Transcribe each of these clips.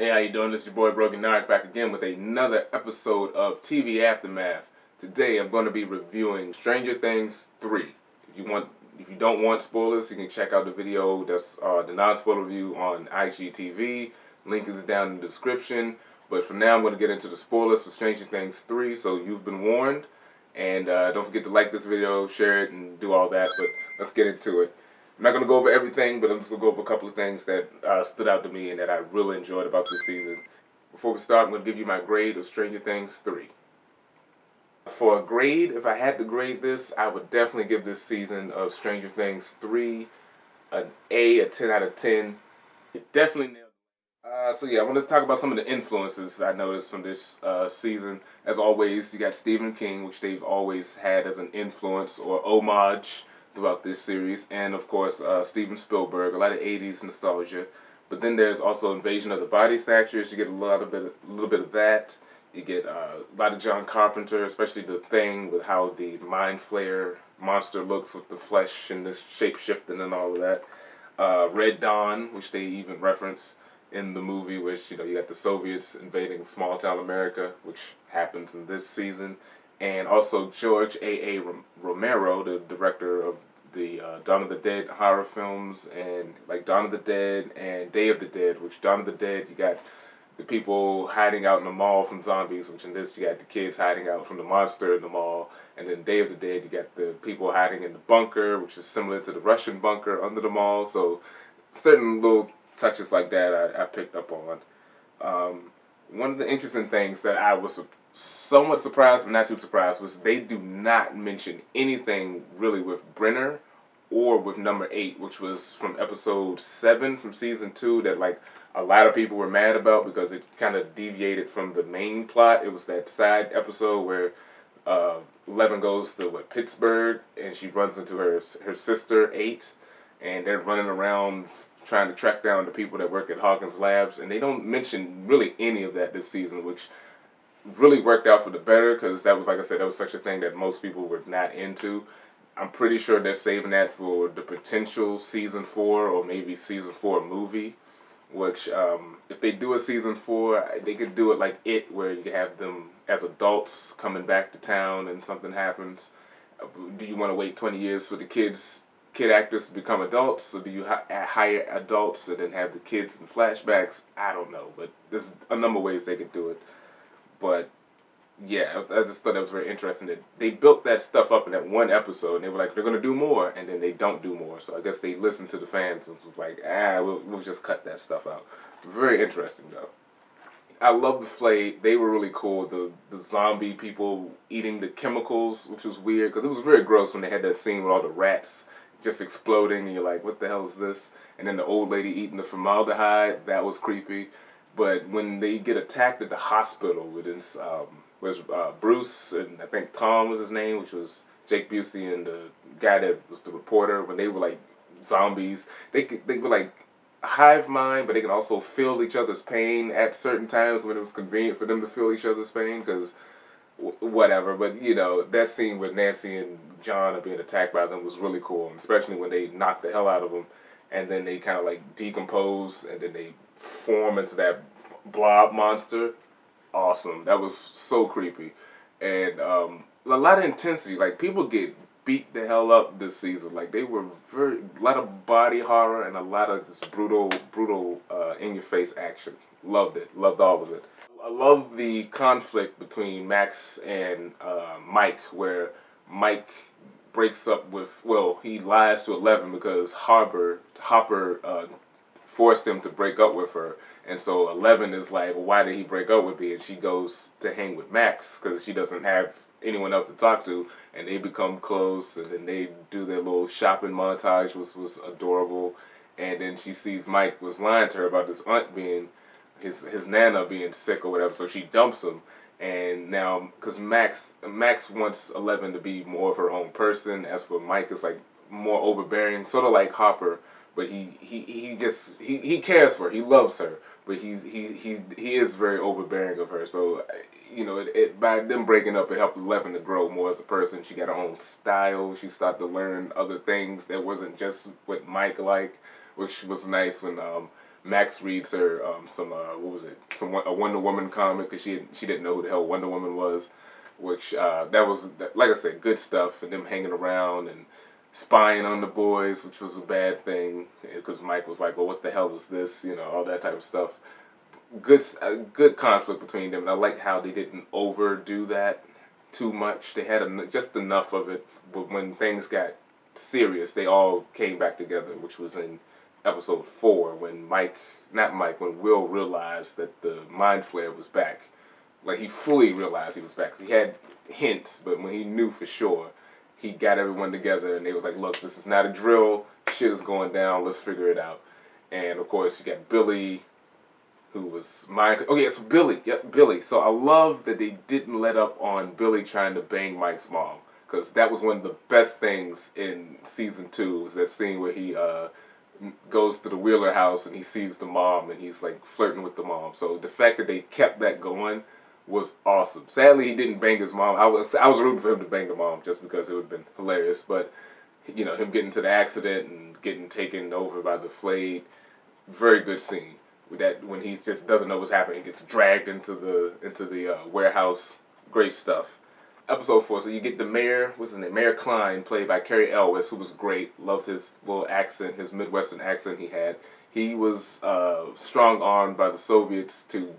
Hey, how you doing? This is your boy Brogi Naric back again with another episode of TV Aftermath. Today I'm going to be reviewing Stranger Things 3. If you don't want spoilers, you can check out the video that's the non-spoiler review on IGTV. Link is down in the description. But for now, I'm going to get into the spoilers for Stranger Things 3, so you've been warned. And don't forget to like this video, share it, and do all that. But let's get into it. I'm not going to go over everything, but I'm just going to go over a couple of things that stood out to me and that I really enjoyed about this season. Before we start, I'm going to give you my grade of Stranger Things 3. For a grade, if I had to grade this, I would definitely give this season of Stranger Things 3 an A, a 10 out of 10. It definitely nailed it. So yeah, I want to talk about some of the influences I noticed from this season. As always, you got Stephen King, which they've always had as an influence or homage throughout this series, and of course Steven Spielberg, a lot of 80s nostalgia. But then there's also Invasion of the Body Snatchers. You get a little bit of that. You get a lot of John Carpenter, especially The Thing, with how the Mind Flayer monster looks with the flesh and the shape shifting and all of that. Red Dawn, which they even reference in the movie, which you got the Soviets invading small town America, which happens in this season, and also George A. Romero, the director of the Dawn of the Dead horror films, and like Dawn of the Dead and Day of the Dead. Which Dawn of the Dead, you got the people hiding out in the mall from zombies, which in this you got the kids hiding out from the monster in the mall, and then Day of the Dead you got the people hiding in the bunker, which is similar to the Russian bunker under the mall. So certain little touches like that I picked up on. One of the interesting things that I was somewhat surprised, but not too surprised, was they do not mention anything really with Brenner or with number 8, which was from episode 7 from season 2, that like a lot of people were mad about because it kind of deviated from the main plot. It was that side episode where Eleven goes to Pittsburgh, and she runs into her sister 8, and they're running around trying to track down the people that work at Hawkins Labs, and they don't mention really any of that this season, which really worked out for the better, because that was, like I said, that was such a thing that most people were not into. I'm pretty sure they're saving that for the potential season 4 or maybe season 4 movie, which if they do a season 4, they could do it like It, where you have them as adults coming back to town and something happens. Do you want to wait 20 years for the kid actors to become adults, or do you hire adults and then have the kids in flashbacks? I don't know, but there's a number of ways they could do it. But yeah, I just thought that was very interesting that they built that stuff up in that one episode, and they were like, they're going to do more, and then they don't do more. So I guess they listened to the fans and was like, we'll just cut that stuff out. Very interesting, though. I love the flay. They were really cool. The zombie people eating the chemicals, which was weird, because it was very gross when they had that scene with all the rats just exploding, and you're like, what the hell is this? And then the old lady eating the formaldehyde, that was creepy. But when they get attacked at the hospital with this, was Bruce, and I think Tom was his name, which was Jake Busey, and the guy that was the reporter, when they were like zombies, they were like hive mind, but they can also feel each other's pain at certain times when it was convenient for them to feel each other's pain, because whatever. But that scene with Nancy and John are being attacked by them was really cool, especially when they knock the hell out of them, and then they kind of like decompose, and then they form into that blob monster. Awesome. That was so creepy, and a lot of intensity. Like, people get beat the hell up this season. Like, they were a lot of body horror and a lot of just brutal, in your face action. Loved it. Loved all of it. I love the conflict between Max and Mike, where Mike breaks up with, well, he lies to Eleven because Hopper forced him to break up with her. And so Eleven is like, well, why did he break up with me? And she goes to hang with Max because she doesn't have anyone else to talk to. And they become close, and then they do their little shopping montage, which was adorable. And then she sees Mike was lying to her about his aunt being, his nana being sick or whatever. So she dumps him. And now, because Max wants Eleven to be more of her own person. As for Mike, it's like more overbearing, sort of like Hopper, but he cares for her. He loves her, but he is very overbearing of her. So by them breaking up, it helped Eleven to grow more as a person. She got her own style. She started to learn other things that wasn't just what Mike liked, which was nice when Max reads her some what was it? A Wonder Woman comic because she didn't know who the hell Wonder Woman was, which that was like I said, good stuff. And them hanging around and spying on the boys, which was a bad thing because Mike was like, well, what the hell is this? You know, all that type of stuff. Good conflict between them, and I like how they didn't overdo that too much. They had just enough of it, but when things got serious, they all came back together, which was in episode 4 when not Mike, when Will realized that the mind flare was back. Like he fully realized he was back. 'Cause he had hints, but when he knew for sure, he got everyone together and they was like, "Look, this is not a drill. Shit is going down. Let's figure it out." And of course, you got Billy, who was Mike. Oh yes, Billy. Yep, Billy. So I love that they didn't let up on Billy trying to bang Mike's mom, because that was one of the best things in season 2. Was that scene where he goes to the Wheeler house and he sees the mom and he's like flirting with the mom. So the fact that they kept that going was awesome. Sadly, he didn't bang his mom. I was rooting for him to bang the mom just because it would have been hilarious. But you know, him getting to the accident and getting taken over by the Flayed, very good scene. With that, when he just doesn't know what's happening, he gets dragged into the warehouse. Great stuff. Episode 4, so you get the mayor, what's his name? Mayor Klein, played by Cary Elwes, who was great. Loved his little accent, his Midwestern accent he had. He was strong armed by the Soviets to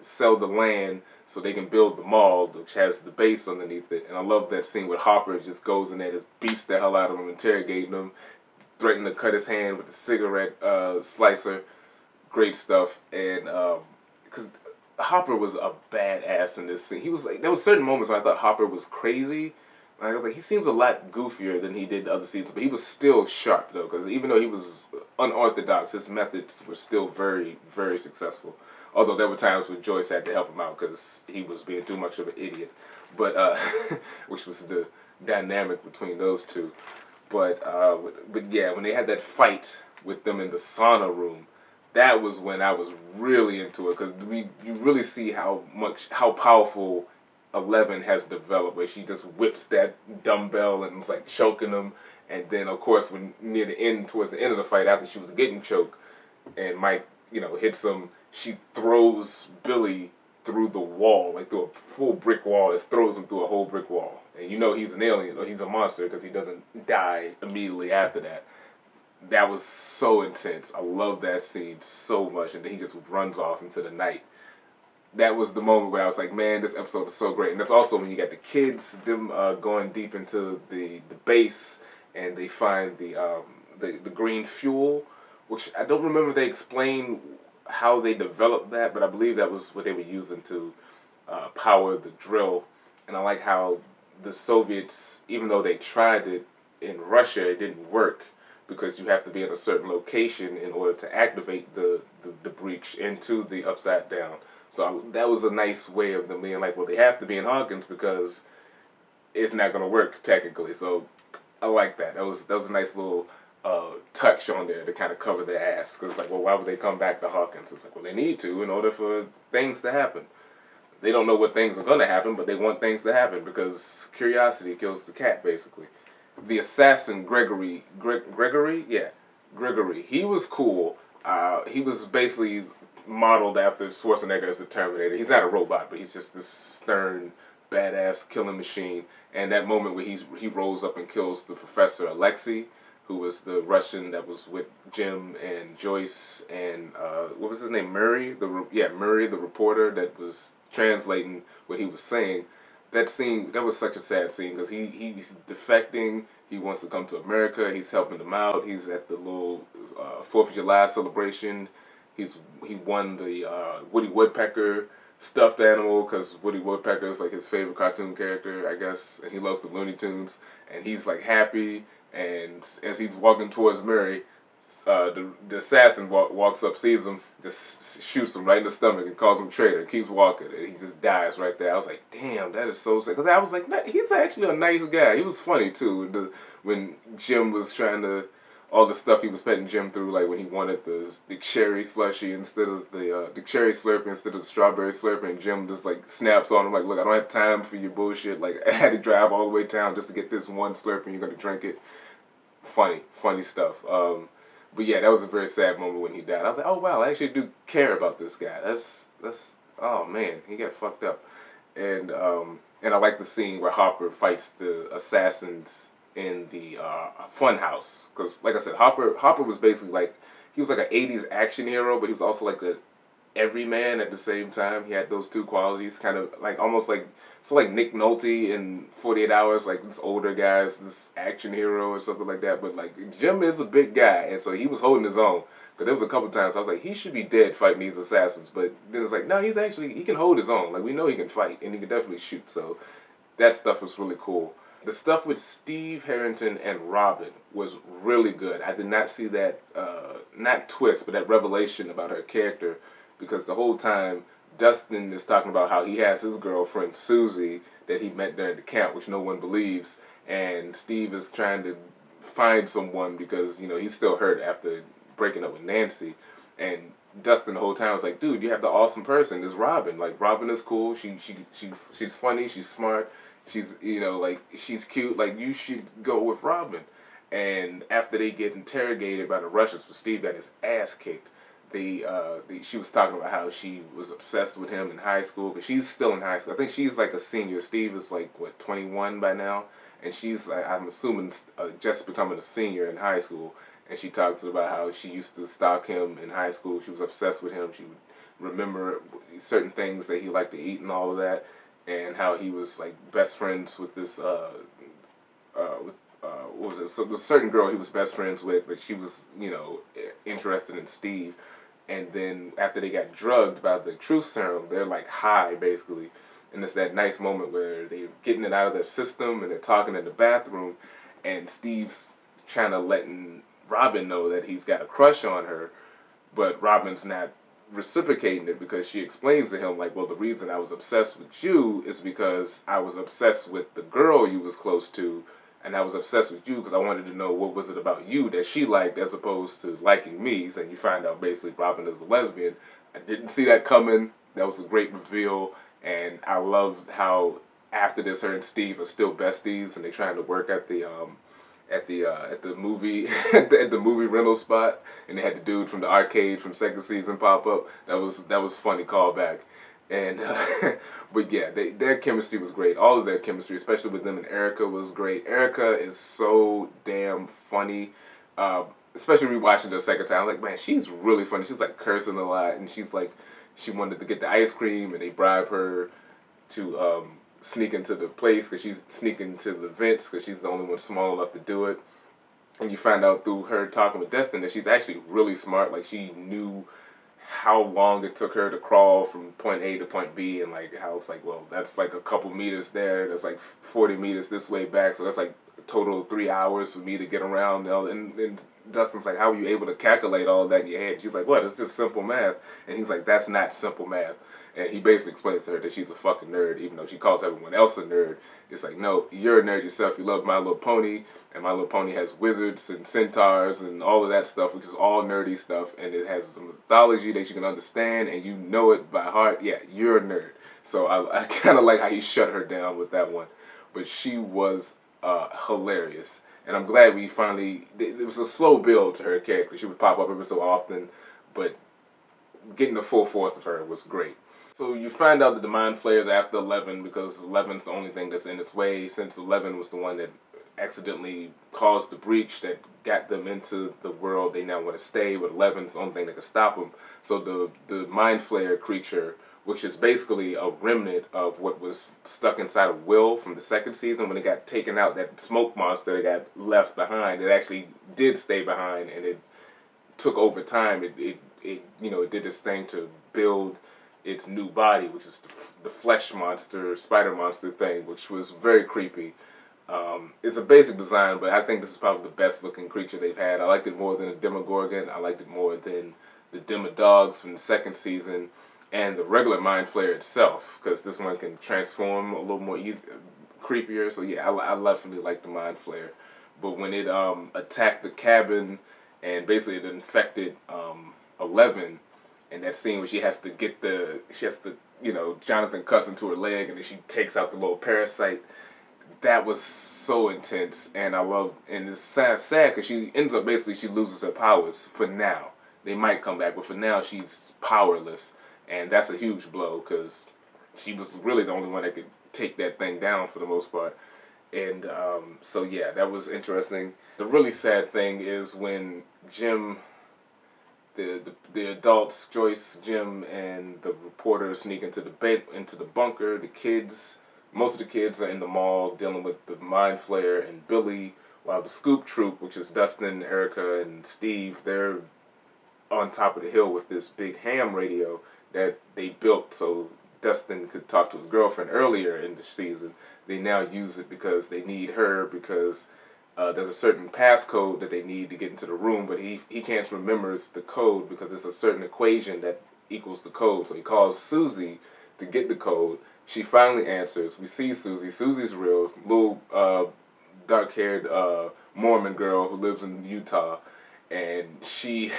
sell the land so they can build the mall, which has the base underneath it. And I love that scene where Hopper just goes in there, just beats the hell out of him, interrogating him, threatening to cut his hand with the cigarette slicer. Great stuff. And because Hopper was a badass in this scene. He was like, there was certain moments where I thought Hopper was crazy. Like, I was like, he seems a lot goofier than he did the other seasons, but he was still sharp though, because even though he was unorthodox, his methods were still very, very successful. Although there were times when Joyce had to help him out because he was being too much of an idiot. But which was the dynamic between those two. But yeah, when they had that fight with them in the sauna room, that was when I was really into it because you really see how powerful 11 has developed, where she just whips that dumbbell and it's like choking him, and then of course when near the end, towards the end of the fight, after she was getting choked, and Mike hits him, she throws Billy through the wall, like through a full brick wall. It throws him through a whole brick wall, and he's an alien or he's a monster because he doesn't die immediately after that. That was so intense. I love that scene so much, and then he just runs off into the night. That was the moment where I was like, man, this episode is so great. And that's also when you got the kids, them going deep into the base, and they find the green fuel, which I don't remember if they explained how they developed that, but I believe that was what they were using to power the drill. And I like how the Soviets, even though they tried it in Russia, it didn't work because you have to be in a certain location in order to activate the breach into the upside down. So that was a nice way of them being like, well, they have to be in Hawkins because it's not going to work technically. So I like that. That was a nice little touch on there to kind of cover their ass. Because it's like, well, why would they come back to Hawkins? It's like, well, they need to in order for things to happen. They don't know what things are going to happen, but they want things to happen because curiosity kills the cat, basically. The assassin Gregory, yeah, Gregory. He was cool. He was basically modeled after Schwarzenegger as the Terminator. He's not a robot, but he's just this stern, badass killing machine. And that moment where he rolls up and kills the professor Alexei, who was the Russian that was with Jim and Joyce and what was his name? Murray, Murray, the reporter that was translating what he was saying. That scene, that was such a sad scene because he's defecting. He wants to come to America. He's helping them out. He's at the little 4th of July celebration. He won the Woody Woodpecker stuffed animal because Woody Woodpecker is like his favorite cartoon character, I guess, and he loves the Looney Tunes. And he's like happy. And as he's walking towards Mary, the assassin walks up, sees him, just shoots him right in the stomach and calls him traitor. And keeps walking, and he just dies right there. I was like, damn, that is so sad. Because I was like, he's actually a nice guy. He was funny too. When Jim was trying to, all the stuff he was putting Jim through, like when he wanted the cherry slushy instead of the cherry slurpee instead of the strawberry slurpee, and Jim just like snaps on him like, look, I don't have time for your bullshit. Like I had to drive all the way down just to get this one slurpee, and you're gonna drink it. Funny stuff. But yeah, that was a very sad moment when he died. I was like, oh wow, I actually do care about this guy. That's oh man, he got fucked up. And I like the scene where Hopper fights the assassins in the fun house, because like I said, Hopper was basically like, he was like an '80s action hero, but he was also like a everyman at the same time. He had those two qualities, kind of like almost like, so like Nick Nolte in 48 Hours, like this older guy's this action hero or something like that. But like Jim is a big guy, and so he was holding his own. Because there was a couple times I was like, he should be dead fighting these assassins, but then it's like, no, he can hold his own. Like we know he can fight and he can definitely shoot. So that stuff was really cool. The stuff with Steve Harrington and Robin was really good. I did not see that, not twist, but that revelation about her character, because the whole time Dustin is talking about how he has his girlfriend Susie that he met during the camp, which no one believes, and Steve is trying to find someone because he's still hurt after breaking up with Nancy, and Dustin the whole time was like, dude, you have the awesome person. It's Robin. Like Robin is cool. She's funny. She's smart. She's like she's cute. Like you should go with Robin. And after they get interrogated by the Russians, so Steve got his ass kicked. She was talking about how she was obsessed with him in high school, but she's still in high school. I think she's like a senior. Steve is like what 21 by now, and she's I'm assuming just becoming a senior in high school. And she talks about how she used to stalk him in high school. She was obsessed with him. She would remember certain things that he liked to eat and all of that, and how he was like best friends with this with what was it? So the certain girl he was best friends with, but she was interested in Steve. And then after they got drugged by the truth serum, they're like high basically, and it's that nice moment where they're getting it out of their system and they're talking in the bathroom, and Steve's trying to letting Robin know that he's got a crush on her, but Robin's not reciprocating it because she explains to him like, well, the reason I was obsessed with you is because I was obsessed with the girl you was close to, and I was obsessed with you because I wanted to know what was it about you that she liked as opposed to liking me. So you find out basically Robin is a lesbian. I didn't see that coming. That was a great reveal, and I loved how after this, her and Steve are still besties, and they're trying to work at the movie at the movie rental spot, and they had the dude from the arcade from second season pop up. That was funny callback, and but yeah, their chemistry was great. All of their chemistry, especially with them and Erica, was great. Erica is so damn funny. Especially rewatching the second time, I'm like, man, she's really funny. She's like cursing a lot, and she's like, she wanted to get the ice cream, and they bribe her to sneak into the place because she's sneaking to the vents because she's the only one small enough to do it. And you find out through her talking with Destin that she's actually really smart. Like she knew how long it took her to crawl from point A to point B, and like how it's like, well, that's like a couple meters there. That's like 40 meters this way back, so that's like a total of 3 hours for me to get around. And Dustin's like, how are you able to calculate all that in your head? She's like, what? It's just simple math. And he's like, that's not simple math. And he basically explains to her that she's a fucking nerd, even though she calls everyone else a nerd. It's like, no, you're a nerd yourself. You love My Little Pony, and My Little Pony has wizards and centaurs and all of that stuff, which is all nerdy stuff, and it has some mythology that you can understand, and you know it by heart. Yeah, you're a nerd. So I kind of like how he shut her down with that one. But she was hilarious. And I'm glad we finally, it was a slow build to her character. She would pop up every so often, but getting the full force of her was great. So you find out that the Mind Flayer's after 11 because 11's the only thing that's in its way, since 11 was the one that accidentally caused the breach that got them into the world they now want to stay, but 11's the only thing that can stop them. So the Mind Flayer creature, which is basically a remnant of what was stuck inside of Will from the second season when it got taken out, that smoke monster that got left behind, it actually did stay behind, and it took over time. It did this thing to build its new body, which is the flesh monster, spider monster thing, which was very creepy. It's a basic design, but I think this is probably the best looking creature they've had. I liked it more than the Demogorgon. I liked it more than the Demodogs from the second season, and the regular Mind Flayer itself, because this one can transform a little more creepier. So yeah, I definitely like the Mind Flayer. But when it attacked the cabin and basically it infected 11, and that scene where she has to, Jonathan cuts into her leg and then she takes out the little parasite. that was so intense, and and it's sad because she ends up basically she loses her powers for now. They might come back, but for now she's powerless, and that's a huge blow because she was really the only one that could take that thing down for the most part. And so yeah, that was interesting. The really sad thing is when Jim, the adults, Joyce, Jim, and the reporter sneak into the into the bunker. The kids, most of the kids are in the mall dealing with the mind flayer and Billy, while the scoop troop, which is Dustin, Erica, and Steve, they're on top of the hill with this big ham radio that they built so Dustin could talk to his girlfriend earlier in the season. They now use it because they need her because there's a certain passcode that they need to get into the room, but he can't remember the code because it's a certain equation that equals the code. So he calls Susie to get the code. She finally answers. We see Susie. Susie's real, little dark-haired Mormon girl who lives in Utah, and she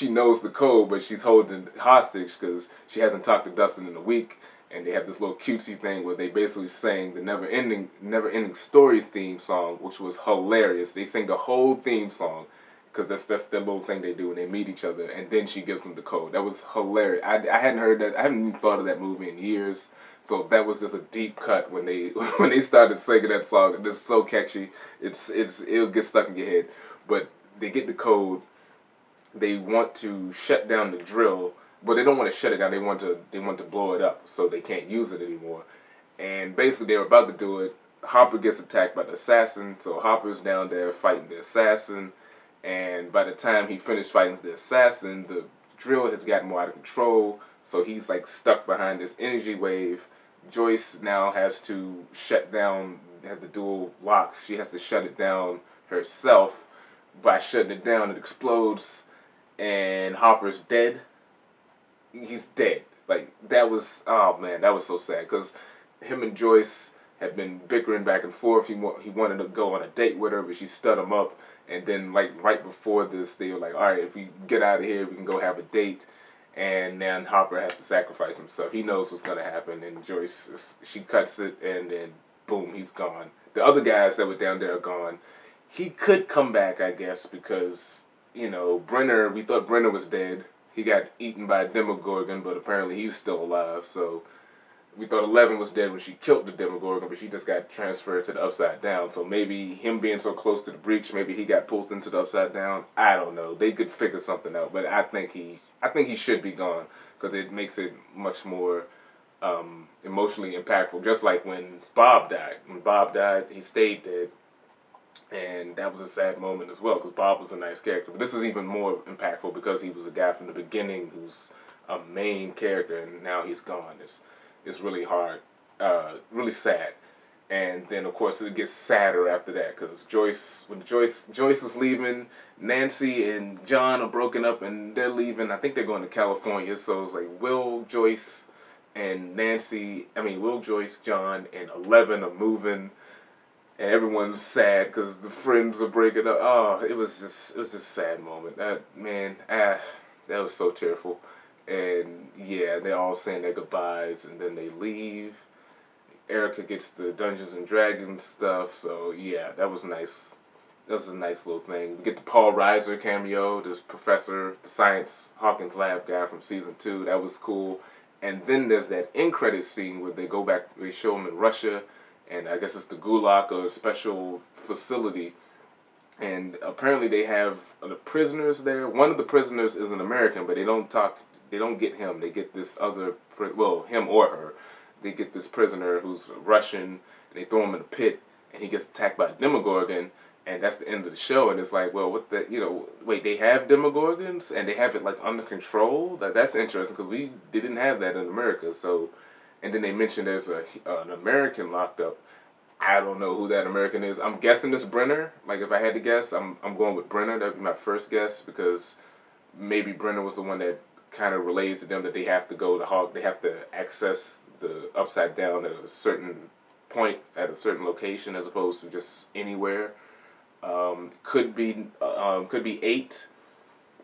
knows the code, but she's holding hostage because she hasn't talked to Dustin in a week. And they have this little cutesy thing where they basically sang the never ending story theme song, which was hilarious. They sing the whole theme song because that's the little thing they do when they meet each other, and then she gives them the code. That was hilarious. I hadn't heard that. I haven't even thought of that movie in years. So that was just a deep cut when they when they started singing that song. And it's so catchy. It'll get stuck in your head. But they get the code. They want to shut down the drill, but they don't want to shut it down. They want to blow it up so they can't use it anymore. And basically, they were about to do it. Hopper gets attacked by the assassin, so Hopper's down there fighting the assassin. And by the time he finished fighting the assassin, the drill has gotten more out of control. So he's like stuck behind this energy wave. Joyce now has to shut down. Has the dual locks. She has to shut it down herself. By shutting it down, it explodes and Hopper's dead. He's dead. Like that was, oh man, that was so sad because him and Joyce had been bickering back and forth. He wanted to go on a date with her, but she stood him up. And then like right before this, they were like, all right, if we get out of here, we can go have a date. And then Hopper has to sacrifice himself. He knows what's gonna happen, and Joyce she cuts it, and then boom, he's gone. The other guys that were down there are gone. He could come back, I guess, because Brenner. We thought Brenner was dead. He got eaten by a Demogorgon, but apparently he's still alive. So we thought 11 was dead when she killed the Demogorgon, but she just got transferred to the Upside Down. So maybe him being so close to the breach, maybe he got pulled into the Upside Down. I don't know. They could figure something out, but I think he should be gone because it makes it much more emotionally impactful. Just like when Bob died. When Bob died, he stayed dead. And that was a sad moment as well because Bob was a nice character. But this is even more impactful because he was a guy from the beginning who's a main character, and now he's gone. It's really hard, really sad. And then of course it gets sadder after that because when Joyce is leaving, Nancy and John are broken up and they're leaving. I think they're going to California. So it's like Will, Joyce, and Will, Joyce, John, and 11 are moving and everyone's sad because the friends are breaking up. Oh, it was just a sad moment. That was so tearful. And yeah, they're all saying their goodbyes, and then they leave. Erica gets the Dungeons and Dragons stuff, so yeah, that was nice. That was a nice little thing. We get the Paul Reiser cameo, this professor, the science Hawkins lab guy from season 2. That was cool. And then there's that end credit scene where they go back. They show them in Russia and I guess it's the Gulag or a special facility. And apparently they have the prisoners there. One of the prisoners is an American, but they don't talk. They don't get him. They get this other, him or her. They get this prisoner who's Russian, and they throw him in a pit, and he gets attacked by a Demogorgon, and that's the end of the show. And it's like, well, wait, they have Demogorgons, and they have it like under control. That's interesting because they didn't have that in America. So, and then they mentioned there's an American locked up. I don't know who that American is. I'm guessing it's Brenner. Like if I had to guess, I'm going with Brenner. That'd be my first guess because maybe Brenner was the one that kind of relays to them that they have to go to Hawk. They have to access the Upside Down at a certain point at a certain location as opposed to just anywhere. Could be 8.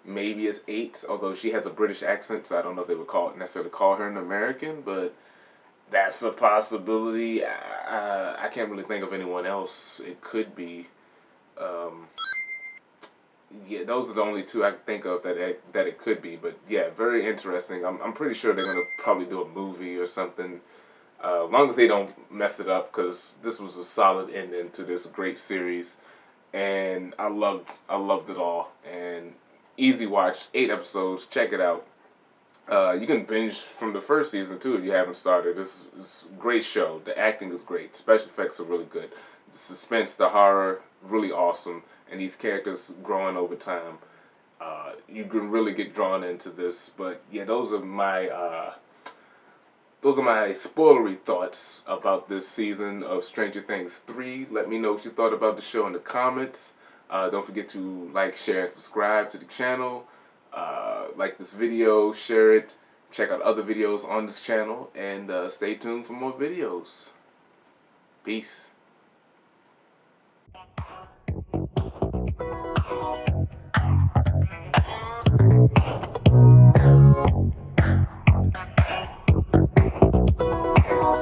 Maybe it's 8. Although she has a British accent, so I don't know if they would necessarily call her an American, but That's a possibility. I can't really think of anyone else it could be. Um, yeah, those are the only two I can think of that it could be. But yeah, very interesting. I'm pretty sure they're gonna probably do a movie or something. As long as they don't mess it up, because this was a solid ending to this great series, and I loved it all. And easy watch, 8 episodes. Check it out. You can binge from the first season too if you haven't started. This is a great show. The acting is great. Special effects are really good. The suspense, the horror, really awesome. And these characters growing over time. You can really get drawn into this. But yeah, those are my spoilery thoughts about this season of Stranger Things 3. Let me know what you thought about the show in the comments. Don't forget to like, share, and subscribe to the channel. Like this video, share it, check out other videos on this channel, and stay tuned for more videos. Peace.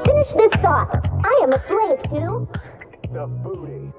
Finish this thought. I am a slave to The booty.